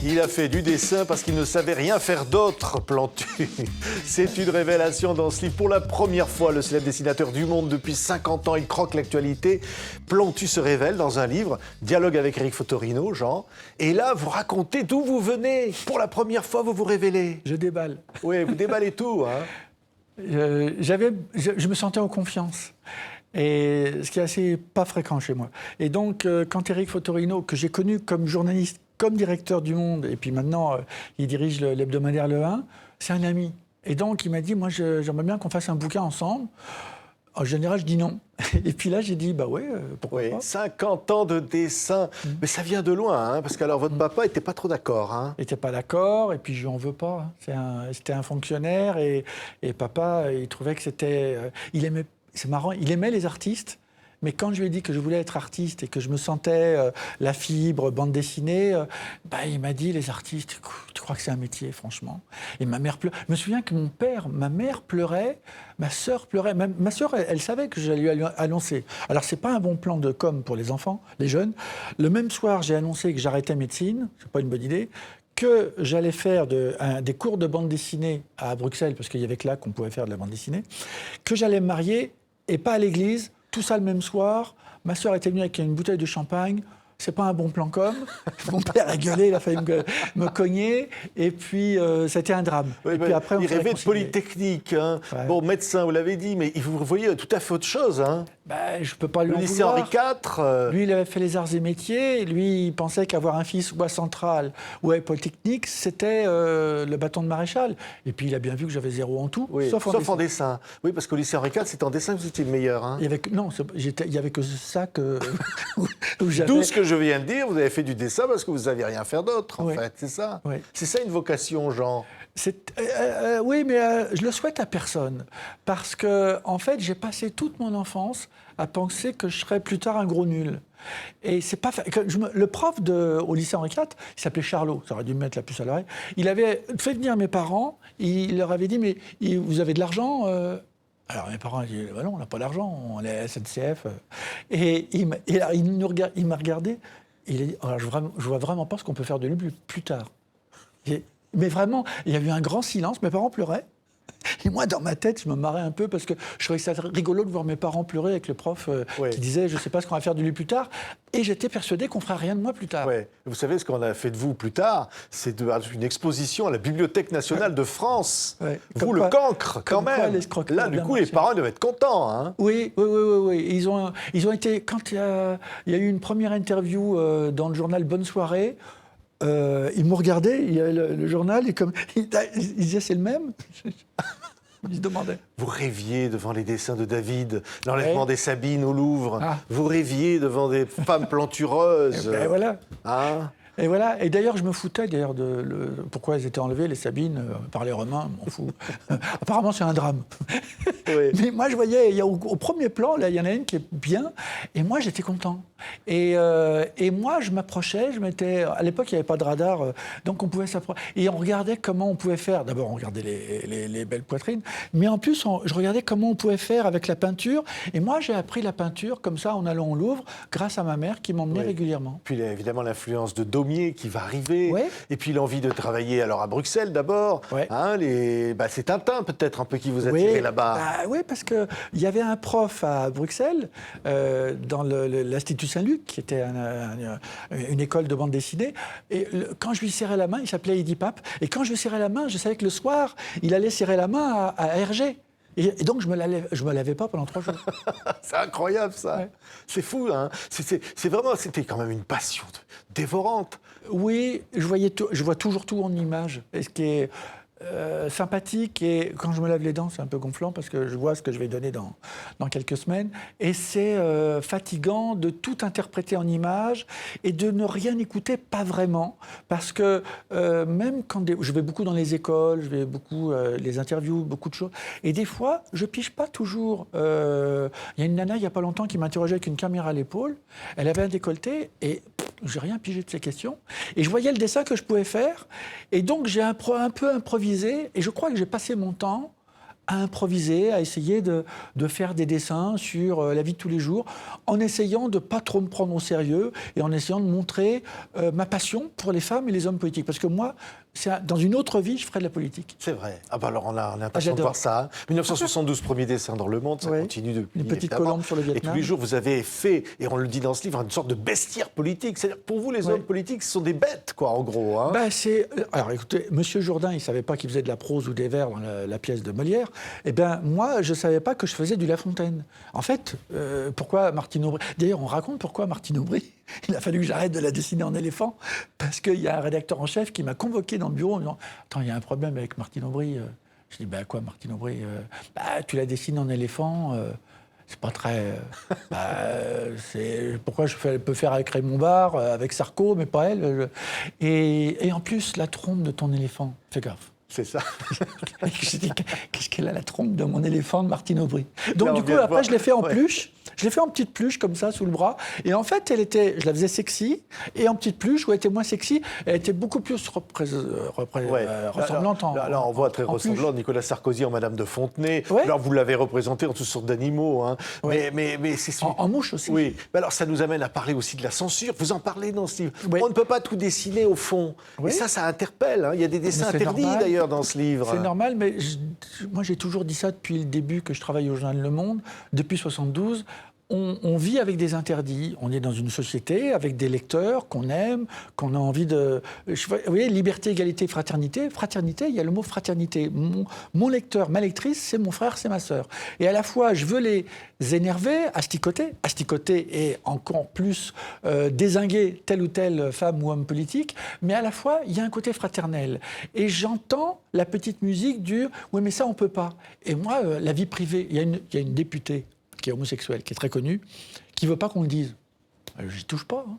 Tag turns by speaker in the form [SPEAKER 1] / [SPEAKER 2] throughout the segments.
[SPEAKER 1] Il a fait du dessin parce qu'il ne savait rien faire d'autre, Plantu. C'est une révélation dans ce livre. Pour la première fois, le célèbre dessinateur du monde depuis 50 ans, il croque l'actualité. Plantu se révèle dans un livre, dialogue avec Éric Fotorino, Jean. Et là, vous racontez d'où vous venez. Pour la première fois, vous vous révélez.
[SPEAKER 2] Je déballe.
[SPEAKER 1] Oui, vous déballez tout, hein.
[SPEAKER 2] Je me sentais en confiance. Et ce qui est assez pas fréquent chez moi. Et donc, quand Éric Fotorino, que j'ai connu comme journaliste, comme directeur du Monde, et puis maintenant, il dirige l'hebdomadaire Le 1, c'est un ami. Et donc, il m'a dit, moi, j'aimerais bien qu'on fasse un bouquin ensemble. En général, je dis non. Et puis là, j'ai dit, bah ouais, pourquoi pas.
[SPEAKER 1] 50 ans de dessin. Mais ça vient de loin, hein, parce qu'alors votre papa n'était pas trop d'accord. Hein.
[SPEAKER 2] Il n'était pas d'accord, et puis je lui en veux pas. C'était un fonctionnaire, et papa, il trouvait que c'était... c'est marrant, il aimait les artistes, mais quand je lui ai dit que je voulais être artiste et que je me sentais la fibre, bande dessinée, il m'a dit, les artistes, tu crois que c'est un métier, franchement? Et ma mère pleurait. Je me souviens que ma mère pleurait, ma sœur pleurait. Ma sœur, elle savait que j'allais lui annoncer. Alors, c'est pas un bon plan de com pour les enfants, les jeunes. Le même soir, j'ai annoncé que j'arrêtais médecine, c'est pas une bonne idée, que j'allais faire des cours de bande dessinée à Bruxelles, parce qu'il y avait que là qu'on pouvait faire de la bande dessinée, que j'allais me marier et pas à l'église, tout ça le même soir. Ma sœur était venue avec une bouteille de champagne. C'est pas un bon plan com. Mon père a gueulé, il a failli me cogner. Et puis, c'était un drame.
[SPEAKER 1] Oui,
[SPEAKER 2] et puis après,
[SPEAKER 1] il rêvait de Polytechnique. Hein.
[SPEAKER 2] Ouais.
[SPEAKER 1] Bon, médecin, vous l'avez dit, mais vous voyez tout à fait autre chose. Hein.
[SPEAKER 2] Je peux pas lui
[SPEAKER 1] Le
[SPEAKER 2] en
[SPEAKER 1] lycée
[SPEAKER 2] vouloir.
[SPEAKER 1] Henri IV.
[SPEAKER 2] Lui, il avait fait les arts et métiers. Lui, il pensait qu'avoir un fils ou à Centrale ou à Polytechnique, c'était le bâton de maréchal. Et puis, il a bien vu que j'avais 0 en tout,
[SPEAKER 1] Oui,
[SPEAKER 2] sauf en dessin.
[SPEAKER 1] Oui, parce qu'au lycée Henri IV, c'était en dessin que vous étiez le meilleur. Hein.
[SPEAKER 2] Il y avait que ça que... où j'avais...
[SPEAKER 1] D'où ce que je viens de dire, vous avez fait du dessin parce que vous n'aviez rien à faire d'autre, en fait, c'est ça.
[SPEAKER 2] Oui.
[SPEAKER 1] C'est ça une vocation, Jean.
[SPEAKER 2] Oui, mais je le souhaite à personne. Parce que, en fait, j'ai passé toute mon enfance à penser que je serais plus tard un gros nul. Et c'est pas le prof au lycée Henri IV, il s'appelait Charlot, ça aurait dû me mettre la puce à l'oreille. Il avait fait venir mes parents, il leur avait dit, mais vous avez de l'argent Alors mes parents disaient, bah non, on n'a pas d'argent, on est à la SNCF. Et il m'a regardé, il a dit, alors, je vois vraiment pas ce qu'on peut faire de lui plus tard. Mais vraiment, il y a eu un grand silence, mes parents pleuraient. Et moi, dans ma tête, je me marrais un peu parce que je trouvais ça rigolo de voir mes parents pleurer avec le prof qui disait « je ne sais pas ce qu'on va faire de lui plus tard ». Et j'étais persuadé qu'on ne fera rien de moi plus tard.
[SPEAKER 1] Ouais. Vous savez, ce qu'on a fait de vous plus tard, c'est une exposition à la Bibliothèque nationale de France.
[SPEAKER 2] Ouais.
[SPEAKER 1] Vous, le cancre, quand même. Là, du coup, les parents devaient être contents. Hein.
[SPEAKER 2] Oui. Ils ont été... Quand il y a eu une première interview dans le journal Bonne Soirée, ils m'ont regardé, il y avait le journal, et comme ils disaient c'est le même. Ils se demandaient.
[SPEAKER 1] Vous rêviez devant les dessins de David, l'enlèvement des Sabines au Louvre.
[SPEAKER 2] Ah.
[SPEAKER 1] Vous rêviez devant des femmes plantureuses.
[SPEAKER 2] Et voilà.
[SPEAKER 1] Hein.
[SPEAKER 2] Et voilà. Et d'ailleurs, je me foutais pourquoi elles étaient enlevées, les Sabines, par les Romains, je m'en fous. Apparemment, c'est un drame.
[SPEAKER 1] Oui.
[SPEAKER 2] Mais moi, je voyais, au premier plan, là, il y en a une qui est bien, et moi, j'étais content. Et moi, je m'approchais, à l'époque, il n'y avait pas de radar, donc on pouvait s'approcher. Et on regardait comment on pouvait faire. D'abord, on regardait les belles poitrines, mais en plus, je regardais comment on pouvait faire avec la peinture. Et moi, j'ai appris la peinture comme ça, en allant au Louvre, grâce à ma mère qui m'emmenait régulièrement.
[SPEAKER 1] Puis il y a évidemment l'influence de Daumier qui va arriver.
[SPEAKER 2] Ouais.
[SPEAKER 1] Et puis l'envie de travailler alors à Bruxelles d'abord.
[SPEAKER 2] Ouais.
[SPEAKER 1] Hein, c'est Tintin peut-être un peu qui vous a tiré là-bas.
[SPEAKER 2] Oui, parce qu'il y avait un prof à Bruxelles, dans l'Institut Saint-Luc, qui était une école de bande dessinée. Et quand je lui serrais la main, il s'appelait Eddy Pape. Et quand je lui serrais la main, je savais que le soir, il allait serrer la main à Hergé. Et donc, je me lavais pas pendant 3 jours.
[SPEAKER 1] C'est incroyable, ça. Ouais. C'est fou, hein. C'était quand même une passion dévorante.
[SPEAKER 2] Oui, je vois toujours tout en images. Et ce qui est sympathique, et quand je me lave les dents, c'est un peu gonflant parce que je vois ce que je vais donner dans quelques semaines. Et c'est fatigant de tout interpréter en images et de ne rien écouter, pas vraiment. Parce que même quand je vais beaucoup dans les écoles, je vais beaucoup les interviews, beaucoup de choses. Et des fois, je pige pas toujours. Il y a une nana, il n'y a pas longtemps, qui m'interrogeait avec une caméra à l'épaule. Elle avait un décolleté et j'ai rien pigé de ces questions. Et je voyais le dessin que je pouvais faire. Et donc, j'ai un peu improvisé. Et je crois que j'ai passé mon temps à improviser, à essayer de faire des dessins sur la vie de tous les jours, en essayant de ne pas trop me prendre au sérieux et en essayant de montrer ma passion pour les femmes et les hommes politiques. Parce que moi, dans une autre vie, je ferais de la politique.
[SPEAKER 1] C'est vrai. Ah bah alors on a l'impression de voir ça. 1972, premier dessin dans Le Monde, ça continue depuis.
[SPEAKER 2] Une petite colombe sur le Vietnam.
[SPEAKER 1] Et tous les jours, vous avez fait, et on le dit dans ce livre, une sorte de bestiaire politique. C'est-à-dire, pour vous, les hommes politiques, ce sont des bêtes, quoi, en gros. Hein.
[SPEAKER 2] Alors écoutez, Monsieur Jourdain, il ne savait pas qu'il faisait de la prose ou des vers dans la pièce de Molière. Eh bien, moi, je ne savais pas que je faisais du La Fontaine. En fait, pourquoi Martine Aubry... D'ailleurs, on raconte pourquoi Martine Aubry, il a fallu que j'arrête de la dessiner en éléphant, parce qu'il y a un rédacteur en chef qui m'a convoqué dans le bureau en me disant « Attends, il y a un problème avec Martine Aubry. » Je dis « Quoi, Martine Aubry tu la dessines en éléphant c'est pas très... pourquoi elle peut faire avec Raymond Barre, avec Sarko, mais pas elle. Et en plus, la trompe de ton éléphant, fais gaffe. »
[SPEAKER 1] C'est ça.
[SPEAKER 2] Je dis, qu'est-ce qu'elle a la trompe de mon éléphant de Martine Aubry. Donc du coup, après, je l'ai fait en peluche. Je l'ai fait en petite peluche, comme ça, sous le bras. Et en fait, je la faisais sexy. Et en petite peluche, où elle était moins sexy, elle était beaucoup plus ressemblante en
[SPEAKER 1] Là, on voit très ressemblant Nicolas Sarkozy en Madame de Fontenay. Ouais. Alors, vous l'avez représenté en toutes sortes d'animaux. Hein.
[SPEAKER 2] Ouais.
[SPEAKER 1] Mais c'est...
[SPEAKER 2] En mouche aussi.
[SPEAKER 1] Oui. Mais alors, ça nous amène à parler aussi de la censure. Vous en parlez dans ce livre. Ouais. On ne peut pas tout dessiner, au fond. Oui. Et ça interpelle. Hein. Il y a des dessins interdits, d'ailleurs, dans ce livre.
[SPEAKER 2] C'est normal, mais moi, j'ai toujours dit ça depuis le début que je travaille au journal Le Monde, depuis 1972. On vit avec des interdits. On est dans une société avec des lecteurs qu'on aime, qu'on a envie de... Vous voyez, liberté, égalité, fraternité. Fraternité, il y a le mot fraternité. Mon lecteur, ma lectrice, c'est mon frère, c'est ma sœur. Et à la fois, je veux les énerver, asticoter et encore plus dézinguer telle ou telle femme ou homme politique, mais à la fois, il y a un côté fraternel. Et j'entends la petite musique du « oui, mais ça, on ne peut pas ». Et moi, la vie privée, il y a une députée qui est homosexuel, qui est très connu, qui ne veut pas qu'on le dise. Je n'y touche pas. Hein.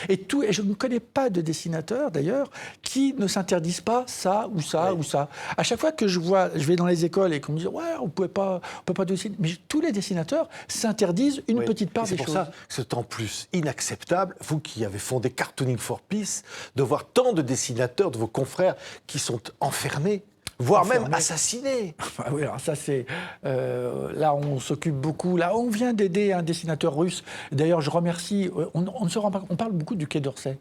[SPEAKER 2] Et je ne connais pas de dessinateur, d'ailleurs, qui ne s'interdisent pas ça ou ça ou ça. À chaque fois que je vais dans les écoles et qu'on me dit « ouais, on ne peut pas dessiner », mais tous les dessinateurs s'interdisent une petite part des choses.
[SPEAKER 1] C'est pour ça que c'est en plus inacceptable, vous qui avez fondé Cartooning for Peace, de voir tant de dessinateurs, de vos confrères, qui sont enfermés, voire même assassinés.
[SPEAKER 2] Oui, alors ça c'est... là, on s'occupe beaucoup. Là, on vient d'aider un dessinateur russe. D'ailleurs, je remercie... On ne se rend pas... On parle beaucoup du Quai d'Orsay,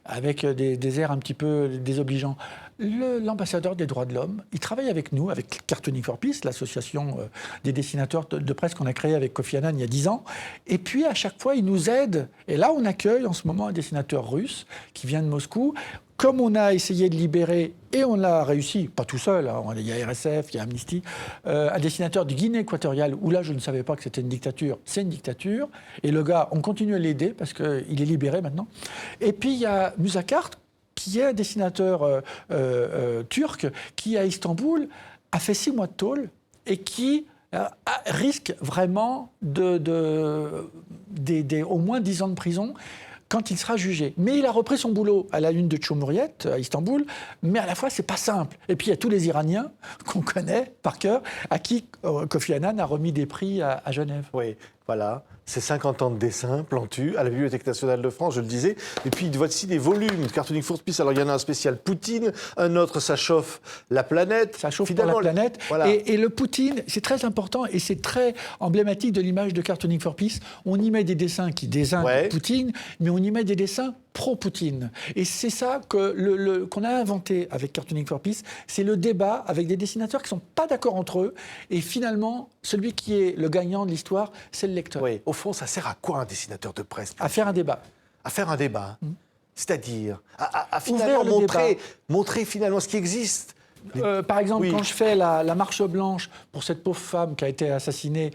[SPEAKER 2] avec des airs un petit peu désobligeants. L'ambassadeur des droits de l'homme, il travaille avec nous, avec Cartooning for Peace, l'association des dessinateurs de presse qu'on a créée avec Kofi Annan il y a 10 ans. Et puis, à chaque fois, il nous aide. Et là, on accueille en ce moment un dessinateur russe qui vient de Moscou. Comme on a essayé de libérer, et on l'a réussi, pas tout seul, hein, il y a RSF, il y a Amnesty, un dessinateur du Guinée équatoriale, où là je ne savais pas que c'était une dictature, c'est une dictature, et le gars, on continue à l'aider parce qu'il est libéré maintenant. Et puis il y a Musakart, qui est un dessinateur turc, qui à Istanbul a fait 6 mois de tôle, et qui risque vraiment au moins 10 ans de prison, quand il sera jugé. Mais il a repris son boulot à la une de Cumhuriyet, à Istanbul, mais à la fois, c'est pas simple. Et puis, il y a tous les Iraniens qu'on connaît par cœur, à qui Kofi Annan a remis des prix à Genève.
[SPEAKER 1] Oui, voilà. C'est 50 ans de dessin plantu à la Bibliothèque nationale de France, je le disais. Et puis, voici des volumes de Cartooning for Peace. Alors, il y en a un spécial Poutine, un autre, ça chauffe la planète.
[SPEAKER 2] Ça chauffe pour la planète. Voilà. Et le Poutine, c'est très important et c'est très emblématique de l'image de Cartooning for Peace. On y met des dessins qui désignent Poutine, mais on y met des dessins pro-Poutine. Et c'est ça qu'on a inventé avec Cartooning for Peace, c'est le débat avec des dessinateurs qui ne sont pas d'accord entre eux. Et finalement, celui qui est le gagnant de l'histoire, c'est le lecteur.
[SPEAKER 1] Oui, au fond, ça sert à quoi un dessinateur de presse?
[SPEAKER 2] À faire un débat.
[SPEAKER 1] À faire un débat. C'est-à-dire à finalement montrer finalement ce qui existe.
[SPEAKER 2] Par exemple, quand je fais la marche blanche pour cette pauvre femme qui a été assassinée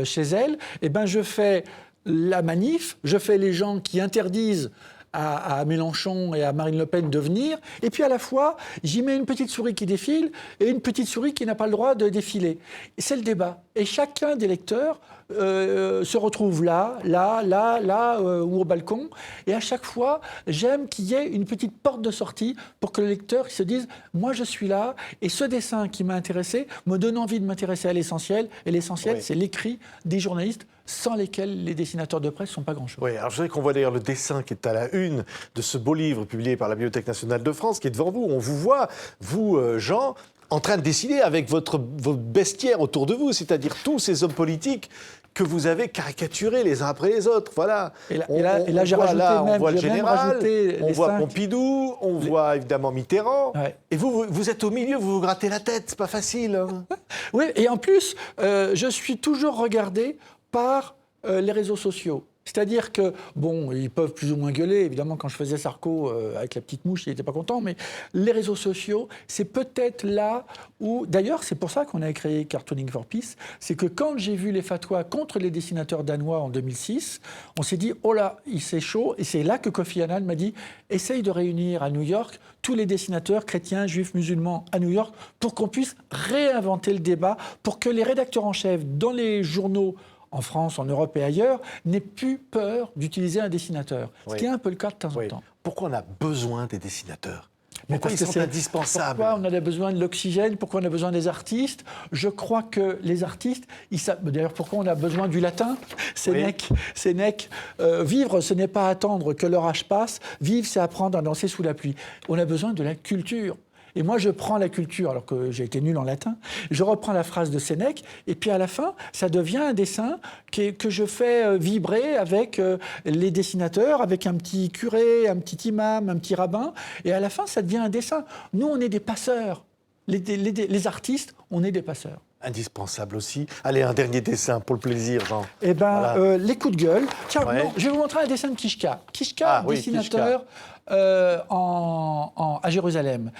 [SPEAKER 2] chez elle, eh ben, je fais la manif, je fais les gens qui interdisent à Mélenchon et à Marine Le Pen de venir, et puis à la fois, j'y mets une petite souris qui défile et une petite souris qui n'a pas le droit de défiler. Et c'est le débat. Et chacun des lecteurs se retrouve là, ou au balcon. Et à chaque fois, j'aime qu'il y ait une petite porte de sortie pour que le lecteur se dise « moi, je suis là, et ce dessin qui m'a intéressé me donne envie de m'intéresser à l'essentiel. » Et l'essentiel, c'est l'écrit des journalistes sans lesquels les dessinateurs de presse ne sont pas grand-chose.
[SPEAKER 1] Oui, alors je voudrais qu'on voit d'ailleurs le dessin qui est à la une de ce beau livre publié par la Bibliothèque nationale de France, qui est devant vous. On vous voit, vous, Jean, en train de dessiner avec votre bestiaire autour de vous, c'est-à-dire tous ces hommes politiques que vous avez caricaturés les uns après les autres. Voilà.
[SPEAKER 2] Et là, j'ai rajouté
[SPEAKER 1] on voit le général, on voit
[SPEAKER 2] 5.
[SPEAKER 1] Pompidou, on voit évidemment Mitterrand.
[SPEAKER 2] Ouais.
[SPEAKER 1] Et vous êtes au milieu, vous vous grattez la tête, c'est pas facile. Hein.
[SPEAKER 2] Oui, et en plus, je suis toujours regardé par les réseaux sociaux. C'est-à-dire que, bon, ils peuvent plus ou moins gueuler. Évidemment, quand je faisais Sarko avec la petite mouche, il n'était pas content. Mais les réseaux sociaux, c'est peut-être là où... D'ailleurs, c'est pour ça qu'on a créé Cartooning for Peace. C'est que quand j'ai vu les fatwas contre les dessinateurs danois en 2006, on s'est dit, oh là, c'est chaud. Et c'est là que Kofi Annan m'a dit, essaye de réunir à New York tous les dessinateurs chrétiens, juifs, musulmans à New York pour qu'on puisse réinventer le débat, pour que les rédacteurs en chef dans les journaux en France, en Europe et ailleurs, n'aient plus peur d'utiliser un dessinateur.
[SPEAKER 1] Oui.
[SPEAKER 2] Ce qui est un peu le cas de temps en temps.
[SPEAKER 1] Pourquoi on a besoin des dessinateurs ?
[SPEAKER 2] Mais
[SPEAKER 1] Pourquoi ils sont indispensables ?
[SPEAKER 2] Pourquoi on a besoin de l'oxygène ? Pourquoi on a besoin des artistes ? Je crois que les artistes, ils savent... D'ailleurs, pourquoi on a besoin du latin ? Sénèque. Vivre, ce n'est pas attendre que l'orage passe. Vivre, c'est apprendre à danser sous la pluie. On a besoin de la culture. Et moi, je prends la culture, alors que j'ai été nul en latin, je reprends la phrase de Sénèque, et puis à la fin, ça devient un dessin que je fais vibrer avec les dessinateurs, avec un petit curé, un petit imam, un petit rabbin, et à la fin, ça devient un dessin. Nous, on est des passeurs. Les artistes, on est des passeurs.
[SPEAKER 1] Indispensable aussi. Allez, un dernier dessin pour le plaisir, Jean.
[SPEAKER 2] Eh bien,
[SPEAKER 1] voilà.
[SPEAKER 2] les coups de gueule. Tiens,
[SPEAKER 1] Ouais.
[SPEAKER 2] non, je vais vous montrer un dessin de Kishka. Kishka, dessinateur à Jérusalem.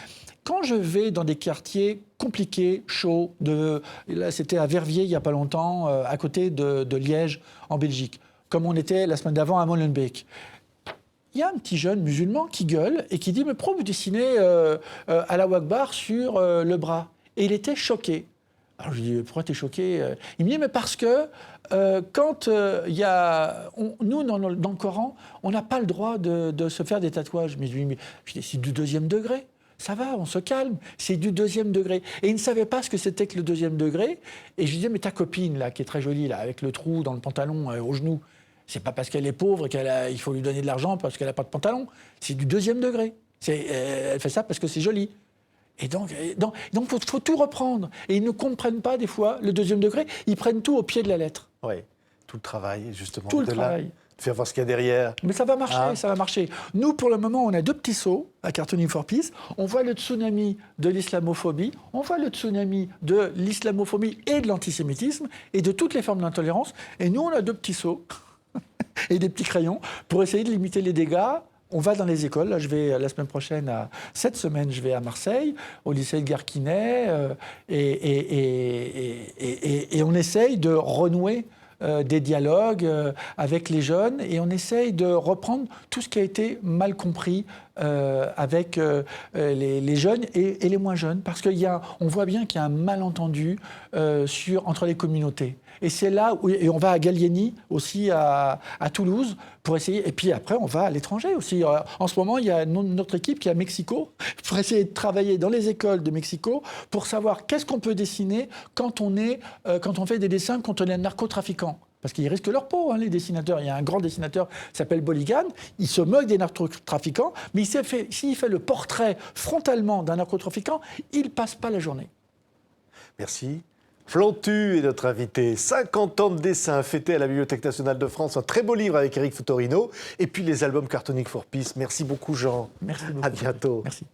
[SPEAKER 2] Quand je vais dans des quartiers compliqués, chauds, là c'était à Verviers il n'y a pas longtemps, à côté de Liège, en Belgique, comme on était la semaine d'avant à Molenbeek, il y a un petit jeune musulman qui gueule et qui dit « Mais pourquoi vous dessinez Allahu Akbar sur le bras ?» Et il était choqué. Alors je lui dis « Pourquoi tu es choqué ?» Il me dit « Mais parce que quand il y a... nous, dans le Coran, on n'a pas le droit de se faire des tatouages. » Mais je lui dis « C'est du 2e degré. Ça va, on se calme. C'est du 2e degré. » Et il ne savait pas ce que c'était que le 2e degré. Et je lui disais « Mais ta copine, là, qui est très jolie, là, avec le trou dans le pantalon au genou, c'est pas parce qu'elle est pauvre qu'il faut lui donner de l'argent parce qu'elle n'a pas de pantalon. C'est du 2e degré. Elle fait ça parce que c'est joli. » Et donc, faut tout reprendre. Et ils ne comprennent pas, des fois, le 2e degré. Ils prennent tout au pied de la lettre.
[SPEAKER 1] Oui, tout le travail, justement.
[SPEAKER 2] Tout le travail.
[SPEAKER 1] De faire voir ce qu'il y a derrière.
[SPEAKER 2] Mais ça va marcher, ça va marcher. Nous, pour le moment, on a 2 petits sauts à Cartooning for Peace. On voit le tsunami de l'islamophobie, on voit le tsunami de l'islamophobie et de l'antisémitisme, et de toutes les formes d'intolérance. Et nous, on a 2 petits sauts et des petits crayons pour essayer de limiter les dégâts. On va dans les écoles. Là, je vais la semaine prochaine, cette semaine, je vais à Marseille, au lycée de Garquinet, et on essaye de renouer des dialogues avec les jeunes, et on essaye de reprendre tout ce qui a été mal compris avec les jeunes et les moins jeunes, parce qu'on voit bien qu'il y a un malentendu entre les communautés. Et c'est là où on va à Gallieni, aussi à Toulouse, pour essayer. Et puis après, on va à l'étranger aussi. En ce moment, il y a notre équipe qui est à Mexico, pour essayer de travailler dans les écoles de Mexico, pour savoir qu'est-ce qu'on peut dessiner quand on fait des dessins quand on est un narcotrafiquant. Parce qu'ils risquent leur peau, hein, les dessinateurs. Il y a un grand dessinateur qui s'appelle Boligan. Il se moque des narcotrafiquants, mais s'il fait le portrait frontalement d'un narcotrafiquant, il ne passe pas la journée.
[SPEAKER 1] Merci. Flantu est notre invité. 50 ans de dessin fêtés à la Bibliothèque nationale de France. Un très beau livre avec Éric Futorino. Et puis les albums Cartooning for Peace. Merci beaucoup, Jean.
[SPEAKER 2] Merci beaucoup.
[SPEAKER 1] À bientôt.
[SPEAKER 2] Merci.